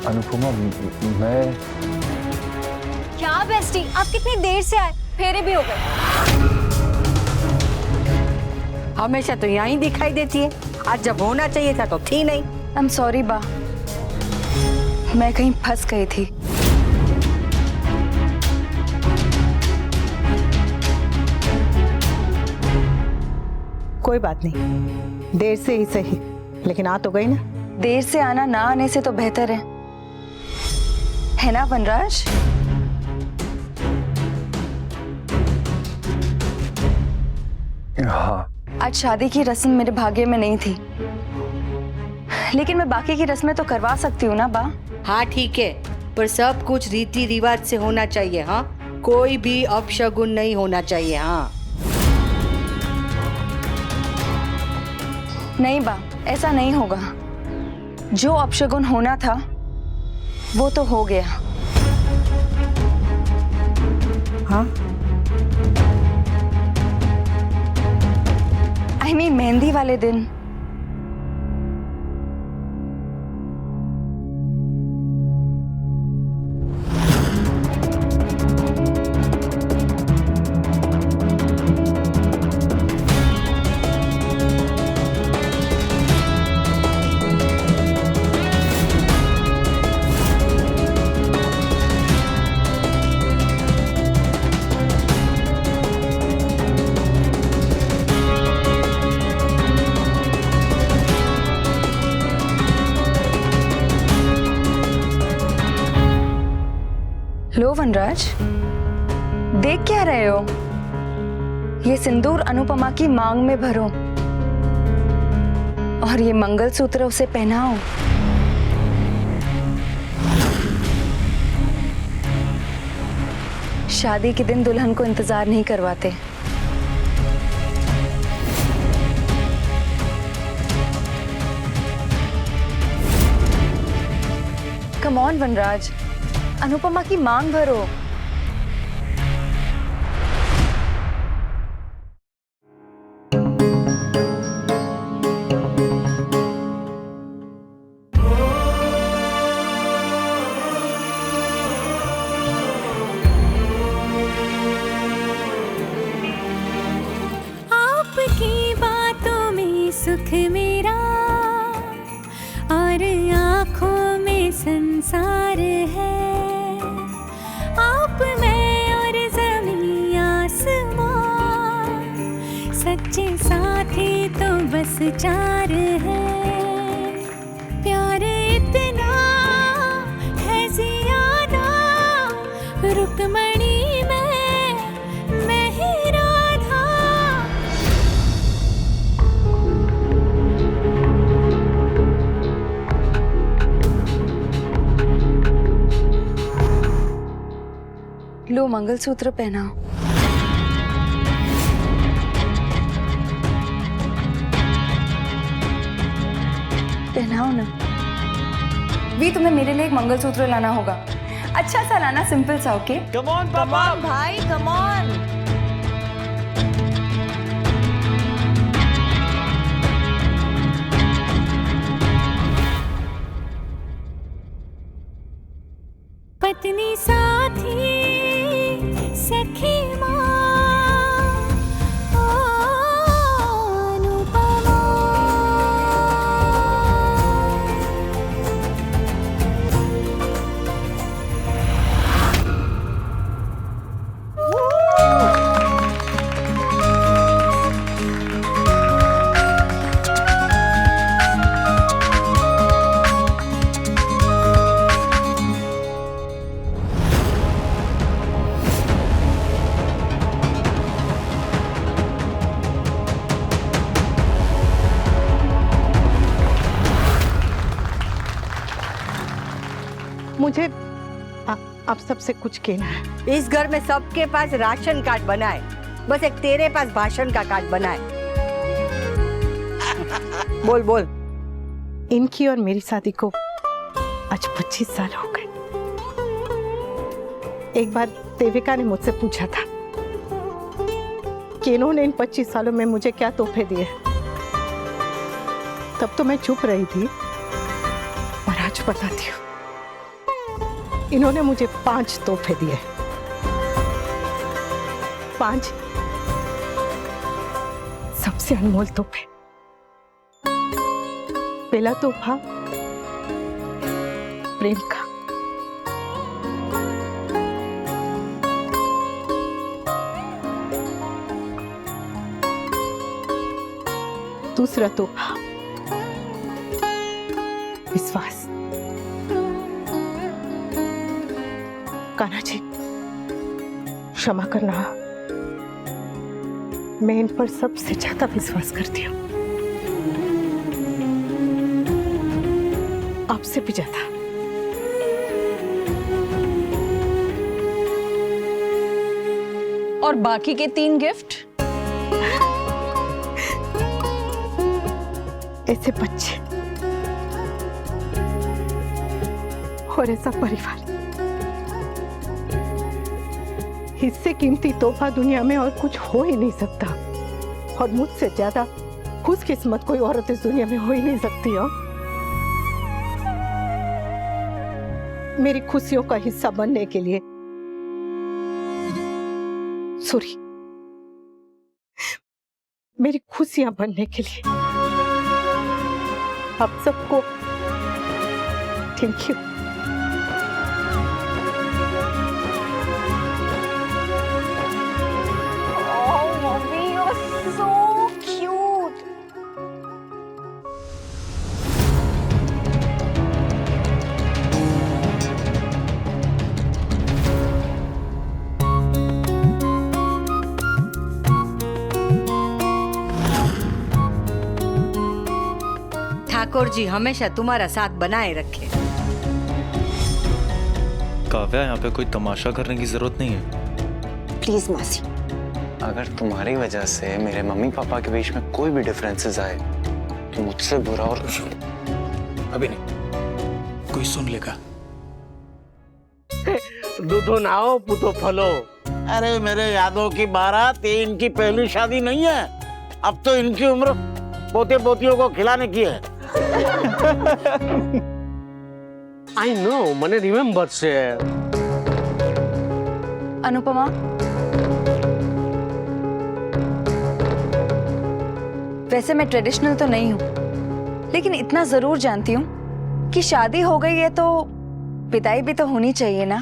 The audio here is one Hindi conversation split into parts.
अनुपमा, मैं क्या बेस्टी, आप कितनी देर से आए? फेरे भी हो गए। हमेशा तो यहाँ ही दिखाई देती है, आज जब होना चाहिए था तो थी नहीं। आई एम सॉरी बा, मैं कहीं फंस गई थी। कोई बात नहीं, देर से ही सही, लेकिन आ तो गई ना। देर से आना ना आने से तो बेहतर है ना वनराज? हाँ। आज शादी की रस्म मेरे भाग्य में नहीं थी, लेकिन मैं बाकी की रस्में तो करवा सकती हूँ ना बा। हाँ ठीक है, पर सब कुछ रीति रिवाज से होना चाहिए। हाँ, कोई भी अपशगुन नहीं होना चाहिए। हाँ नहीं बा, ऐसा नहीं होगा। जो अपशगुन होना था वो तो हो गया। हाँ, आई मीन मेहंदी वाले दिन। लो वनराज, देख क्या रहे हो? ये सिंदूर अनुपमा की मांग में भरो और ये मंगलसूत्र उसे पहनाओ। शादी के दिन दुल्हन को इंतजार नहीं करवाते। कम ऑन वनराज, अनुपमा की मांग भरो। आपकी बातों में सुख मेरा और आँखों में संसार है। आप, मैं और ज़मीं आसमां, सच्चे साथी तो बस चार है। प्यार इतना है ज़्यादा, रुकमणी मैं ही राधा। लो मंगलसूत्र पहनाओ। पहनाओ ना। भी तुम्हें मेरे लिए एक मंगलसूत्र लाना होगा। अच्छा सा लाना, सिंपल सा। ओके कम ऑन पापा। भाई कम ऑन। पत्नी साथी सखी माँ अनुपमा। मुझे अब सबसे कुछ कहना है। इस घर में सबके पास राशन कार्ड बना है, बस एक तेरे पास भाषण का कार्ड बना है। बोल बोल। इनकी और मेरी शादी को आज 25 साल हो गए। एक बार देविका ने मुझसे पूछा था कि इन्होंने इन 25 सालों में मुझे क्या तोहफे दिए। तब तो मैं चुप रही थी, पर आज बताती हूँ। इन्होंने मुझे 5 तोहफे दिए, 5 सबसे अनमोल तोहफे। पहला तोहफा प्रेम का, दूसरा तोहफा विश्वास। कान्हा जी, क्षमा करना, मैं इन पर सबसे ज्यादा विश्वास करती हूँ, आपसे भी ज्यादा। और बाकी के 3 गिफ्ट? ऐसे बच्चे और ऐसा परिवार, इससे कीमती तोहफा दुनिया में और कुछ हो ही नहीं सकता। और मुझसे ज्यादा खुशकिस्मत कोई औरत इस दुनिया में हो ही नहीं सकती हो। मेरी खुशियों का हिस्सा बनने के लिए सॉरी, मेरी खुशियां बनने के लिए आप सबको थैंक यू। ठाकुर जी हमेशा तुम्हारा साथ बनाए रखे। काव्या, यहाँ पे कोई तमाशा करने की जरूरत नहीं है। प्लीज मासी, अगर तुम्हारी वजह से मेरे मम्मी पापा के बीच में कोई भी डिफरेंसेस आए तो मुझसे बुरा और अभी नहीं, कोई सुन लेगा। दूधो नाओ पुतो फलो। अरे मेरे यादों की बारात, ये इनकी पहली शादी नहीं है। अब तो इनकी उम्र पोते पोतियों को खिलाने की है। आई नो, मने रिमेम्बर से। अनुपमा, वैसे मैं ट्रेडिशनल तो नहीं हूं, लेकिन इतना जरूर जानती हूं कि शादी हो गई है तो विदाई भी तो होनी चाहिए ना।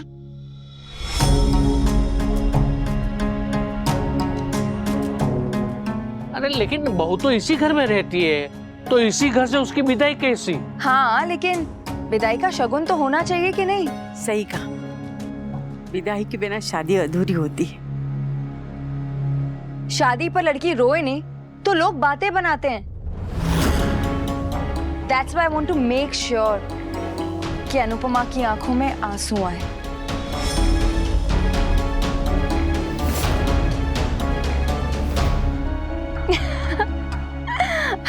अरे लेकिन बहू तो इसी घर में रहती है, तो इसी घर से उसकी विदाई कैसी? हाँ, लेकिन विदाई का शगुन तो होना चाहिए कि नहीं? सही कहा, विदाई के बिना शादी अधूरी होती है। शादी पर लड़की रोए नहीं तो लोग बातें बनाते हैं। That's why I want to make sure कि अनुपमा की आंखों में आंसू आए।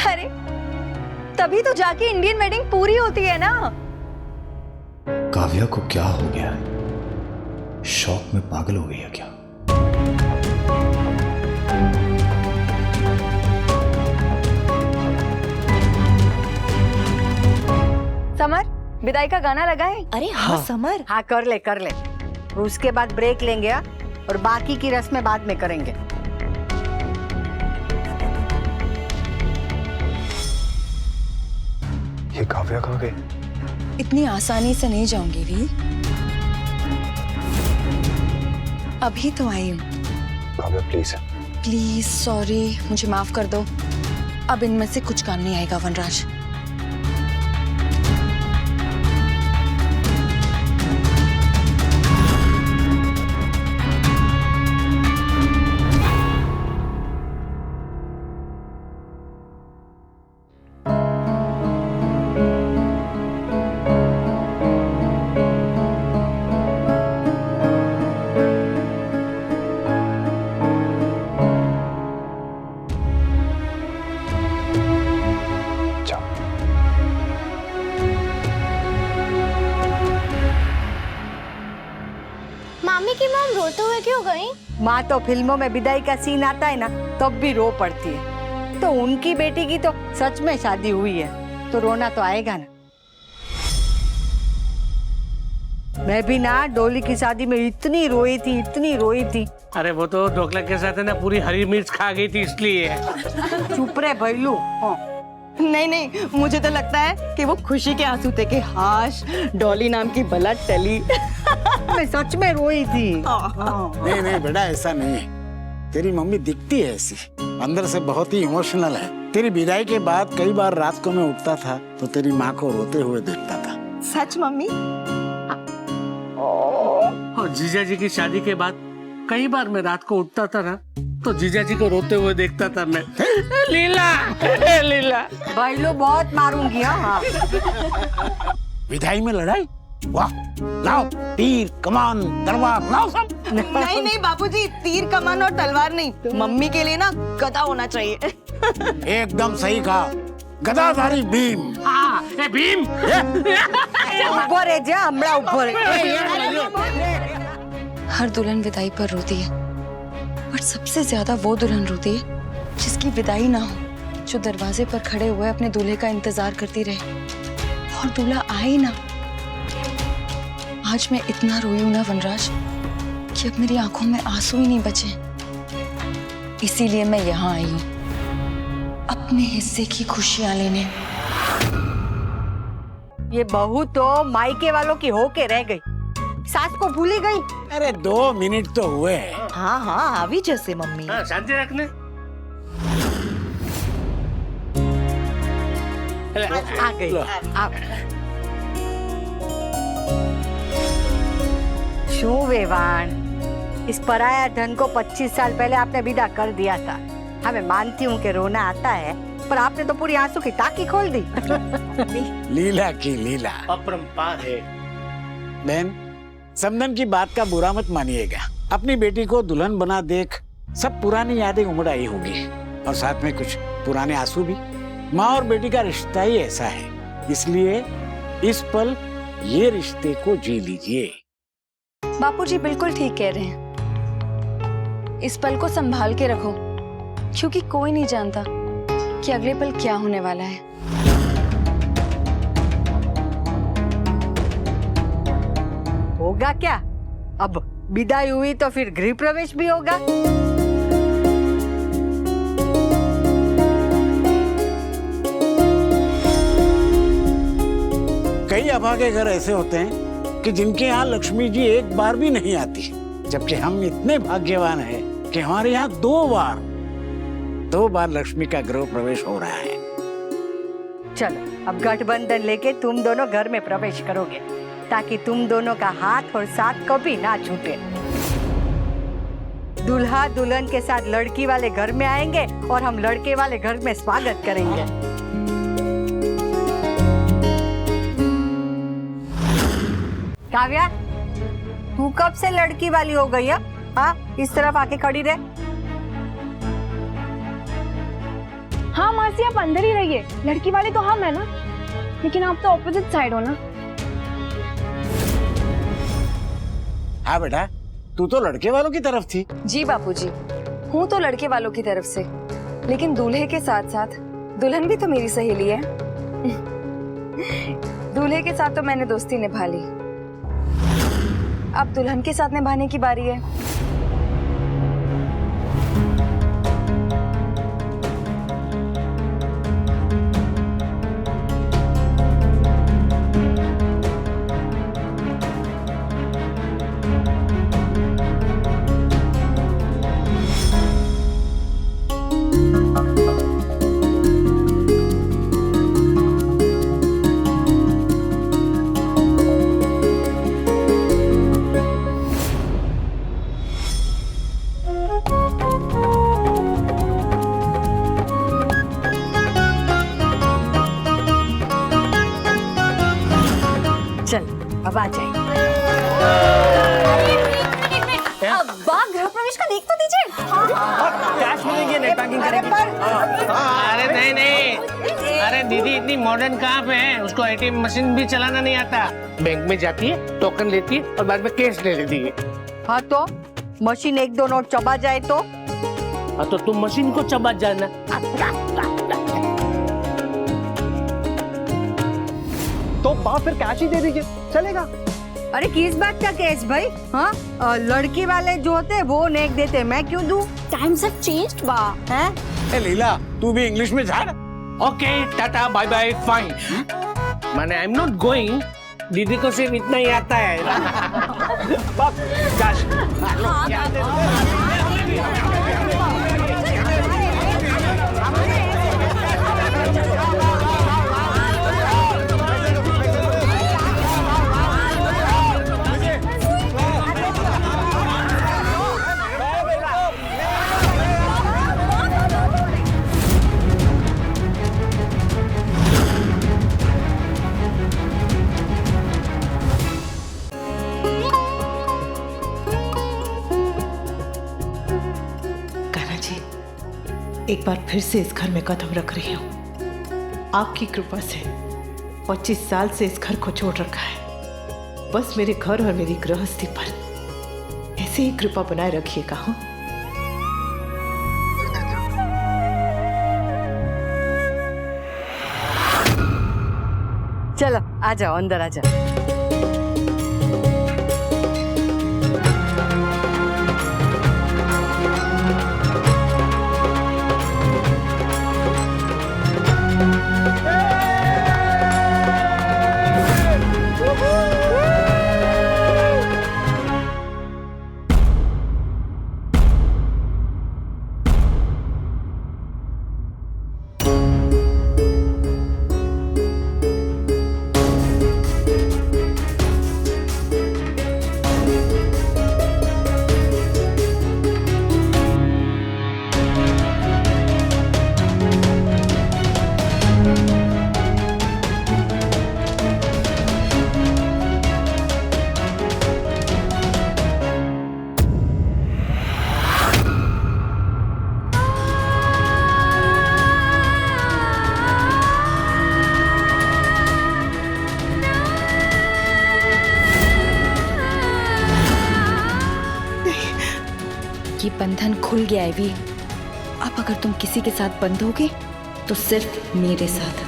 अरे तभी तो जाके इंडियन वेडिंग पूरी होती है ना। काव्या को क्या हो गया है? शौक में पागल हो गई है क्या? समर, विदाई का गाना लगाएं? अरे हाँ समर, हाँ कर ले कर ले। उसके बाद ब्रेक लेंगे और बाकी की रस्में बाद में करेंगे। ये काव्या कहाँ गई? इतनी आसानी से नहीं जाऊंगी वी। अभी तो आई हूँ। काव्या प्लीज। प्लीज, सॉरी, मुझे माफ कर दो। अब इनमें से कुछ काम नहीं आएगा वनराज। मामी की मॉम रोते हुए क्यों गई? माँ तो फिल्मों में विदाई का सीन आता है ना, तब भी रो पड़ती है। तो उनकी बेटी की तो सच में शादी हुई है, तो रोना तो आएगा ना। मैं भी ना डोली की शादी में इतनी रोई थी। अरे वो तो ढोकला के साथ है ना पूरी हरी मिर्च खा गई थी इसलिए। चुप रहे भैलू। नहीं, मुझे तो लगता है कि वो खुशी के आंसू थे कि हाश डॉली नाम की बला टली। मैं सच में रोई थी। नहीं बेटा, ऐसा नहीं है। तेरी मम्मी दिखती है ऐसी, अंदर से बहुत ही इमोशनल है। तेरी विदाई के बाद कई बार रात को मैं उठता था तो तेरी माँ को रोते हुए देखता था। सच मम्मी? और जीजा जी की शादी के बाद कई बार मैं रात को उठता था ना तो जीजा जी को रोते हुए देखता था मैं। लीला भैलू बहुत मारूंगी। हाँ विदाई में लड़ाई? वाह, लाओ तीर कमान तलवार लाओ सब। नहीं बापूजी, तीर कमान और तलवार नहीं, मम्मी के लिए ना गदा होना चाहिए। एकदम सही कहा, गदाधारी भीम। ए भीम। ऊपर है जा, हमरा ऊपर। हर दुल्हन विदाई पर रोती है, पर सबसे ज्यादा वो दुल्हन रोती है जिसकी विदाई ना हो, जो दरवाजे पर खड़े हुए अपने दूल्हे का इंतजार करती रहे और दूल्हा आए ही ना। आज मैं इतना रोई हूं ना वनराज कि अब मेरी आंखों में आंसू ही नहीं बचे। इसीलिए मैं यहाँ आई हूँ अपने हिस्से की खुशियां लेने। ये बहू तो मायके वालों की होके रह गई, सास को भूली गई। अरे 2 मिनट तो हुए हैं। हाँ अभी जैसे मम्मी। शांति रखने। आ गई। शू वेवान, इस पराया धन को 25 साल पहले आपने विदा कर दिया था। हाँ मैं मानती हूँ कि रोना आता है, पर आपने तो पूरी आंसू की टाकी खोल दी। लीला की लीला अपरंपार है। बहन, समदन की बात का बुरा मत मानिएगा। अपनी बेटी को दुल्हन बना देख सब पुरानी यादें उमड़ आई होगी, और साथ में कुछ पुराने आंसू भी। माँ और बेटी का रिश्ता ही ऐसा है, इसलिए इस पल ये रिश्ते को जी लीजिए। बापूजी बिल्कुल ठीक कह रहे हैं। इस पल को संभाल के रखो, क्योंकि कोई नहीं जानता कि अगले पल क्या होने वाला है। होगा क्या? अब विदाई हुई तो फिर गृह प्रवेश भी होगा। कई अभागे घर ऐसे होते हैं कि जिनके यहाँ लक्ष्मी जी एक बार भी नहीं आती, जबकि हम इतने भाग्यवान हैं कि हमारे यहाँ 2 बार लक्ष्मी का गृह प्रवेश हो रहा है। चलो अब गठबंधन लेके तुम दोनों घर में प्रवेश करोगे, ताकि तुम दोनों का हाथ और साथ कभी ना छूटे। दूल्हा दुल्हन के साथ लड़की वाले घर में आएंगे और हम लड़के वाले घर में स्वागत करेंगे। काव्या, तू कब से लड़की वाली हो गई है? हाँ, इस तरफ आके खड़ी रहे। हाँ मासी, आप अंदर ही रहिए, लड़की वाले तो हम है ना, लेकिन आप तो ऑपोजिट साइड हो ना। हाँ बेटा, तू तो लड़के वालों की तरफ थी। जी बापूजी, हूँ तो लड़के वालों की तरफ से, लेकिन दूल्हे के साथ साथ दुल्हन भी तो मेरी सहेली है। दूल्हे के साथ तो मैंने दोस्ती निभा ली, अब दुल्हन के साथ निभाने की बारी है। चल अब आ जाए। अब्बा, गृह प्रवेश का देख तो दीजिए। कैश मिलेंगे, नेट बैंकिंग करेंगे। अरे नहीं, अरे दीदी इतनी मॉडर्न कहाँ पे है, उसको एटीएम मशीन भी चलाना नहीं आता। बैंक में जाती है, टोकन लेती है और बाद में कैश ले लेती है। हाँ तो मशीन 1-2 नोट चबा जाए तो? हाँ तो तुम मशीन को चबा जाना। तो बाप फिर कैश ही दे दीजिए, चलेगा। अरे किस बात का केस भाई? हाँ, लड़की वाले जो होते वो नेक देते, मैं क्यों दूं? टाइम्स हैव चेंज्ड बा। हैं? ए लीला, तू भी इंग्लिश में झाड़। Okay, tata bye bye, fine. माने आई एम नॉट गोइंग, दीदी को सिर्फ इतना ही आता है। बाप, कैश। एक बार फिर से इस घर में कदम रख रही हूँ। आपकी कृपा से 25 साल से इस घर को छोड़ रखा है। बस मेरे घर और मेरी गृहस्थी पर ऐसे ही कृपा बनाए रखिएगा। हाँ, चलो आ जाओ, अंदर आ जाओ। ये बंधन खुल गया है वी। अब अगर तुम किसी के साथ बंधोगे तो सिर्फ मेरे साथ।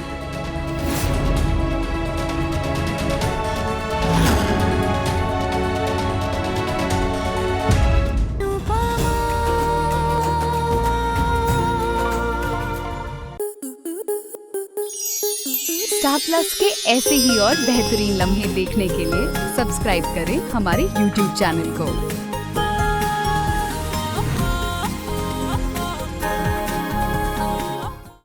स्टार प्लस के ऐसे ही और बेहतरीन लम्हे देखने के लिए सब्सक्राइब करें हमारे YouTube चैनल को।